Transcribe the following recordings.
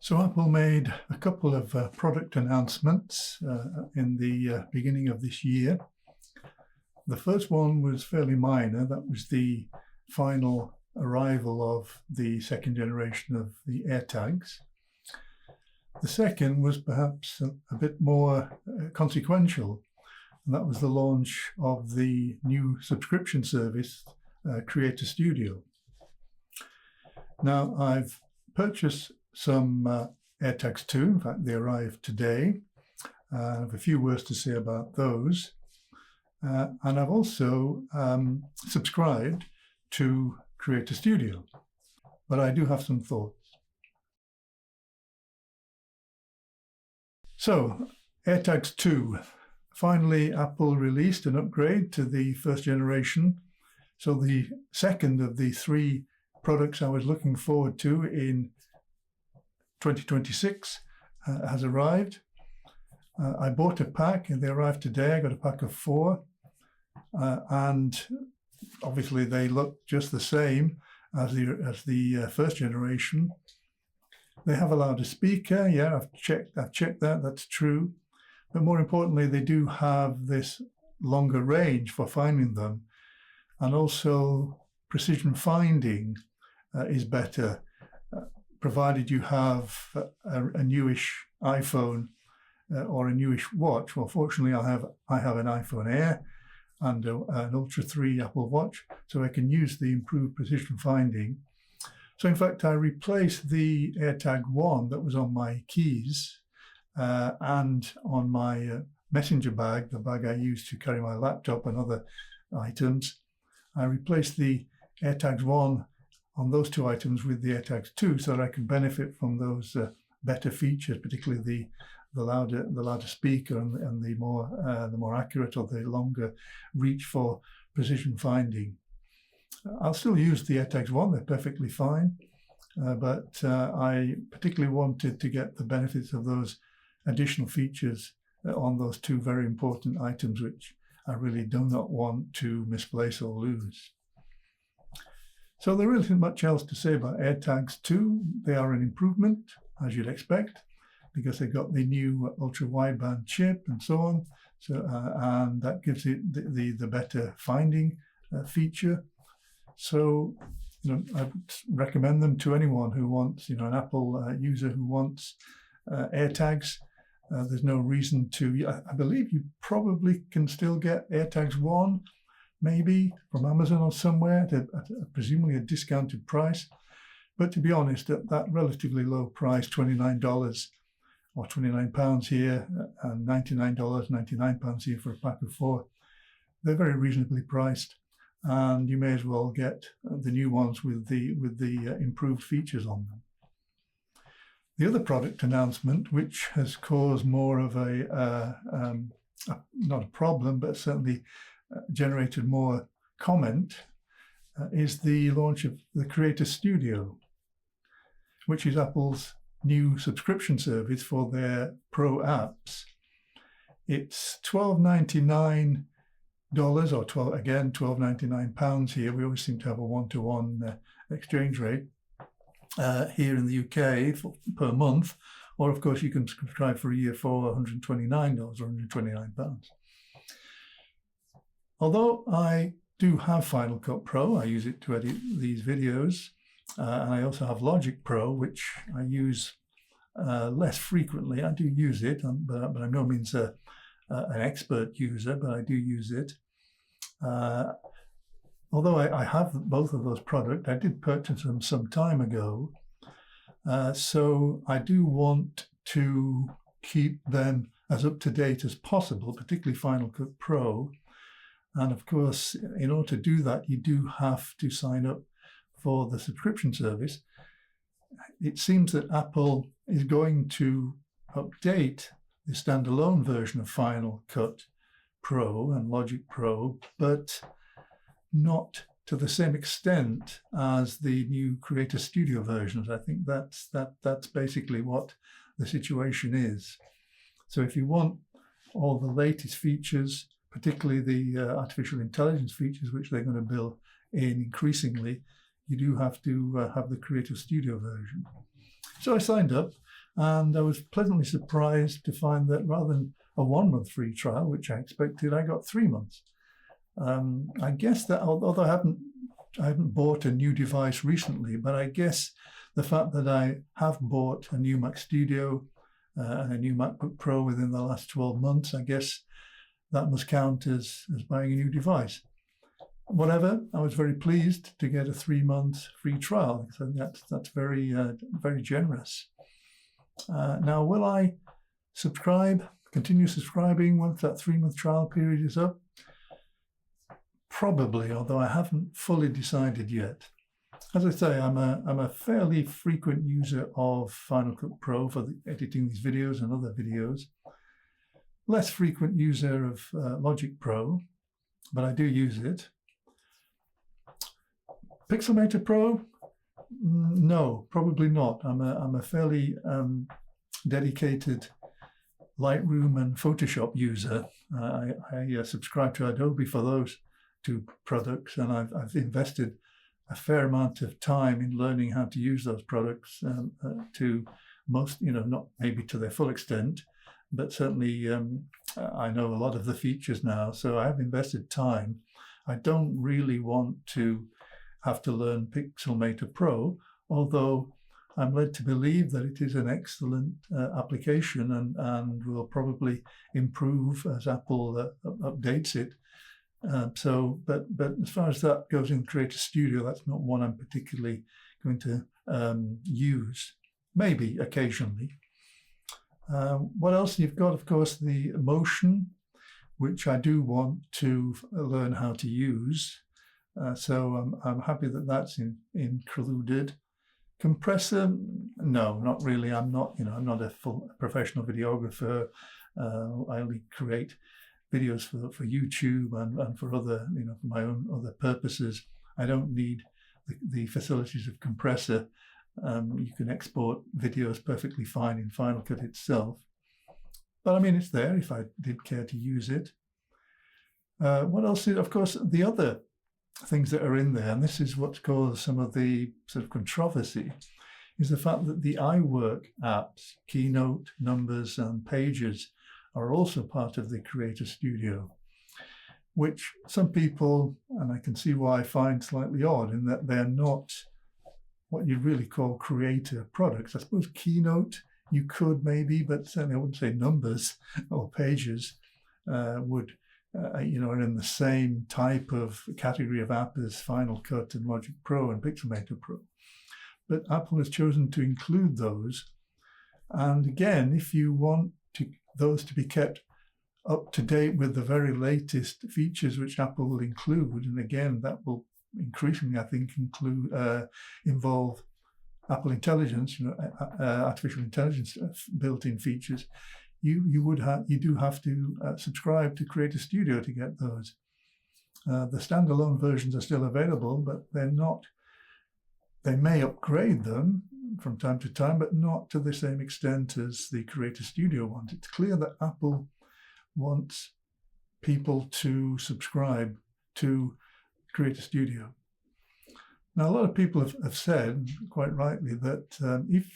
So Apple made a couple of product announcements in the beginning of this year. The first one was fairly minor. That was the final arrival of the second generation of the AirTags. The second was perhaps a bit more consequential, and that was the launch of the new subscription service, Creator Studio. Now, I've purchased some AirTags 2. In fact, they arrived today. I have a few words to say about those. And I've also subscribed to Creator Studio, but I do have some thoughts. So, AirTags 2. Finally, Apple released an upgrade to the first generation. So the second of the three products I was looking forward to in 2026 has arrived. I bought a pack and they arrived today. I got a pack of 4. And obviously they look just the same as the first generation. They have a louder speaker. Yeah, I've checked that. That's true. But more importantly, they do have this longer range for finding them, and also precision finding is better, provided you have a newish iPhone or a newish watch. Well, fortunately, I have an iPhone Air and an Ultra 3 Apple Watch, so I can use the improved precision finding. So in fact, I replaced the AirTag 1 that was on my keys and on my messenger bag, the bag I use to carry my laptop and other items. I replaced the AirTags 1 on those 2 items with the AirTags 2 so that I can benefit from those better features, particularly the louder speaker and the more accurate or the longer reach for precision finding. I'll still use the AirTags 1, they're perfectly fine, but I particularly wanted to get the benefits of those additional features on those 2 very important items which I really do not want to misplace or lose. So there really isn't much else to say about AirTags 2. They are an improvement, as you'd expect, because they've got the new ultra-wideband chip and so on. So and that gives it the better finding feature. So, I would recommend them to anyone who wants, an Apple user who wants AirTags. There's no reason to. I believe you probably can still get AirTags 1, maybe from Amazon or somewhere, at presumably a discounted price. But to be honest, at that relatively low price, $29 or £29 here, and $99, £99 here for a pack of 4, they're very reasonably priced. And you may as well get the new ones with the improved features on them. The other product announcement, which has caused more of not a problem, but certainly generated more comment, is the launch of the Creator Studio, which is Apple's new subscription service for their pro apps. It's $12.99 or £12.99 here. We always seem to have a 1-to-1 exchange rate here in the UK per month, or of course you can subscribe for a year for $129 or £129. Although I do have Final Cut Pro, I use it to edit these videos, and I also have Logic Pro, which I use less frequently. I do use it, but I'm by no means an expert user, but I do use it. Although I have both of those products, I did purchase them some time ago. So I do want to keep them as up to date as possible, particularly Final Cut Pro. And of course, in order to do that, you do have to sign up for the subscription service. It seems that Apple is going to update the standalone version of Final Cut Pro and Logic Pro, but not to the same extent as the new Creator Studio versions. I think that's basically what the situation is. So if you want all the latest features, particularly the artificial intelligence features, which they're going to build in increasingly, you do have to have the Creator Studio version. So I signed up. And I was pleasantly surprised to find that rather than a 1 month free trial, which I expected, I got 3 months. I guess that, although I haven't bought a new device recently, but I guess the fact that I have bought a new Mac Studio and a new MacBook Pro within the last 12 months, I guess that must count as buying a new device. Whatever, I was very pleased to get a 3 month free trial. So that's very, very generous. Now, will I continue subscribing once that 3 month trial period is up? Probably, although I haven't fully decided yet. As I say, I'm a fairly frequent user of Final Cut Pro for editing these videos and other videos. Less frequent user of Logic Pro, but I do use it. Pixelmator Pro? No, probably not. I'm a fairly dedicated Lightroom and Photoshop user. I subscribe to Adobe for those two products, and I've invested a fair amount of time in learning how to use those products to most, not maybe to their full extent, but certainly I know a lot of the features now, so I have invested time. I don't really want to have to learn Pixelmator Pro, although I'm led to believe that it is an excellent application and will probably improve as Apple updates it. But as far as that goes in Creator Studio, that's not one I'm particularly going to use. Maybe occasionally. What else? You've got, of course, the Motion, which I do want to learn how to use. So I'm happy that that's included. Compressor? No, not really. I'm not a full professional videographer. I only create videos for YouTube and for other, for my own other purposes. I don't need the facilities of Compressor. You can export videos perfectly fine in Final Cut itself. But I mean, it's there if I did care to use it. What else is, of course, the other things that are in there, and this is what's caused some of the sort of controversy, is the fact that the iWork apps, Keynote, Numbers, and Pages, are also part of the Creator Studio, which some people, and I can see why, find slightly odd in that they're not what you'd really call creator products. I suppose Keynote you could maybe, but certainly I wouldn't say Numbers or Pages would, are in the same type of category of app as Final Cut and Logic Pro and Pixelmator Pro. But Apple has chosen to include those. And again, if you want those to be kept up to date with the very latest features which Apple will include, and again, that will increasingly, I think, involve Apple Intelligence, artificial intelligence built-in features. You do have to subscribe to Creator Studio to get those. The standalone versions are still available, but they're not. They may upgrade them from time to time, but not to the same extent as the Creator Studio one. It's clear that Apple wants people to subscribe to Creator Studio. Now, a lot of people have said, quite rightly, that if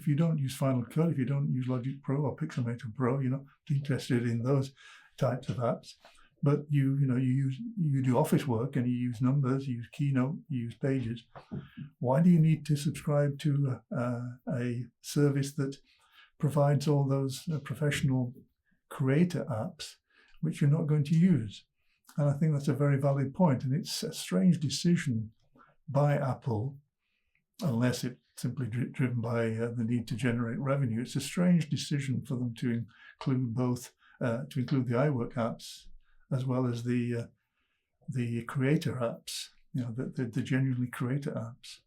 you don't use Final Cut, if you don't use Logic Pro or Pixelmator Pro, you're not interested in those types of apps, but you do office work and you use Numbers, you use Keynote, you use Pages. Why do you need to subscribe to a service that provides all those professional creator apps which you're not going to use? And I think that's a very valid point, and it's a strange decision by Apple, unless it's simply driven by the need to generate revenue. It's a strange decision for them to include both, to include the iWork apps as well as the creator apps, the genuinely creator apps.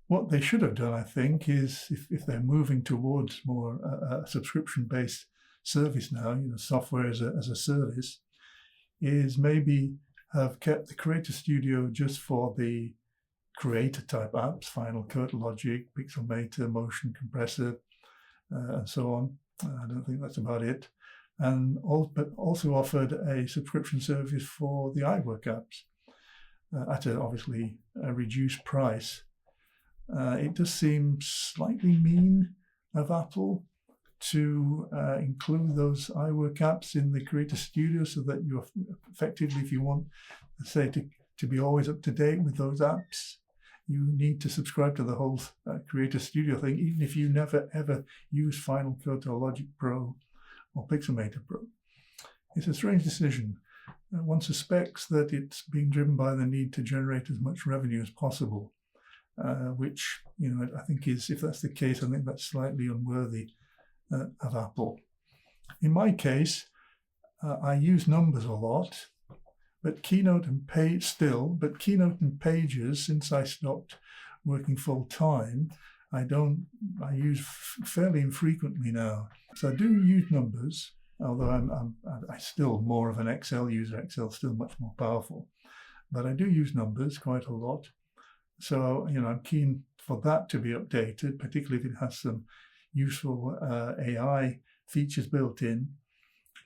What they should have done, I think, is if they're moving towards more a subscription-based service now, software as a service, is maybe have kept the Creator Studio just for the creator type apps, Final Cut, Logic, Pixelmator, Motion, Compressor, and so on. I don't think that's about it. But also offered a subscription service for the iWork apps at obviously a reduced price. It does seem slightly mean of Apple to include those iWork apps in the Creator Studio so that you're effectively, if you want, say, to be always up to date with those apps, you need to subscribe to the whole Creator Studio thing, even if you never ever use Final Cut or Logic Pro or Pixelmator Pro. It's a strange decision. One suspects that it's being driven by the need to generate as much revenue as possible, which, I think is, if that's the case, I think that's slightly unworthy of Apple. In my case, I use Numbers a lot, but Keynote and Pages, since I stopped working full time, I use fairly infrequently now. So I do use Numbers, although I'm still more of an Excel user. Excel's still much more powerful, but I do use Numbers quite a lot. So, I'm keen for that to be updated, particularly if it has some useful AI features built in,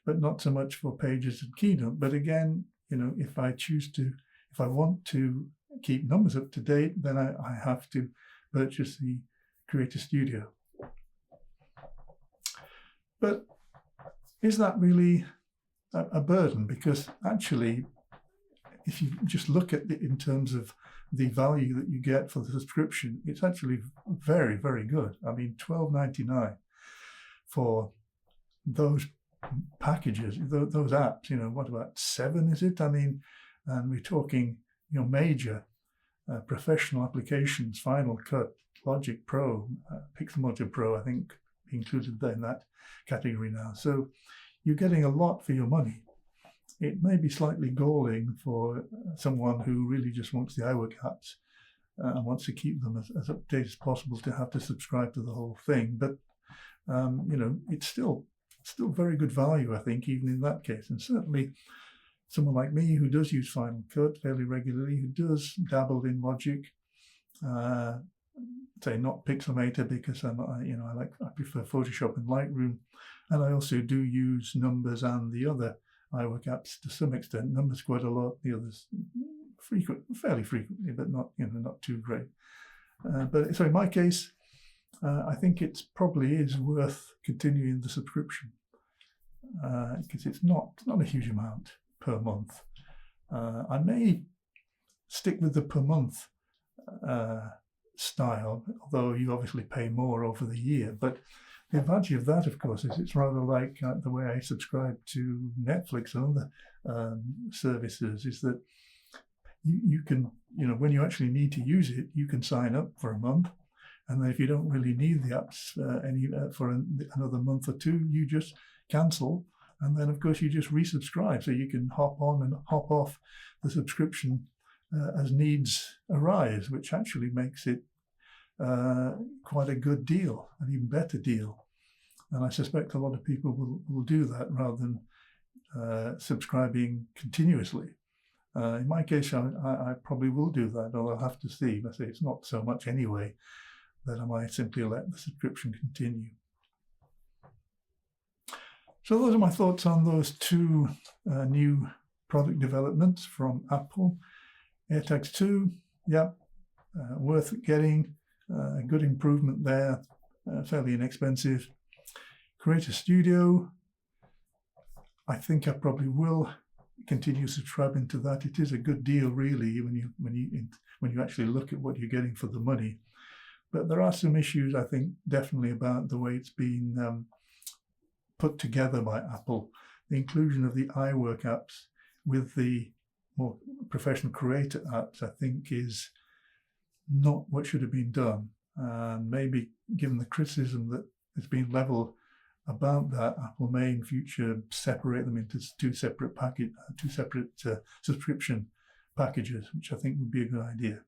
but not so much for Pages and Keynote. But again, if I want to keep Numbers up to date, then I have to purchase the Creator Studio. But is that really a burden? Because actually, if you just look at it in terms of the value that you get for the subscription, it's actually very, very good. I mean, $12.99 for those packages, those apps, what about 7 is it? I mean, and we're talking, major professional applications, Final Cut, Logic Pro, Pixelmator Pro, I think included in that category now. So you're getting a lot for your money. It may be slightly galling for someone who really just wants the iWork apps and wants to keep them as up to date as possible to have to subscribe to the whole thing. But, it's still very good value, I think, even in that case. And certainly someone like me who does use Final Cut fairly regularly, who does dabble in Logic, say not Pixelmator because I prefer Photoshop and Lightroom, and I also do use Numbers and the other iWork apps to some extent. Numbers quite a lot, the others fairly frequently, but not too great. But so in my case, I think it probably is worth continuing the subscription because it's not a huge amount per month. I may stick with the per month style, although you obviously pay more over the year. But the advantage of that, of course, is it's rather like the way I subscribe to Netflix and other services, is that you can, when you actually need to use it, you can sign up for a month. And then if you don't really need the apps for another month or two, you just cancel. And then, of course, you just resubscribe. So you can hop on and hop off the subscription as needs arise, which actually makes it quite a good deal, an even better deal. And I suspect a lot of people will do that rather than subscribing continuously. In my case, I probably will do that, although I'll have to see. I say it's not so much anyway that I might simply let the subscription continue. So those are my thoughts on those two new product developments from Apple. AirTags 2, worth getting, a good improvement there, fairly inexpensive. Creator Studio, I think I probably will continue subscribing to that. It is a good deal, really, when you actually look at what you're getting for the money. But there are some issues, I think, definitely about the way it's been put together by Apple. The inclusion of the iWork apps with the more professional creator apps, I think, is not what should have been done. And maybe given the criticism that has been leveled about that, Apple may in future separate them into two separate subscription packages, which I think would be a good idea.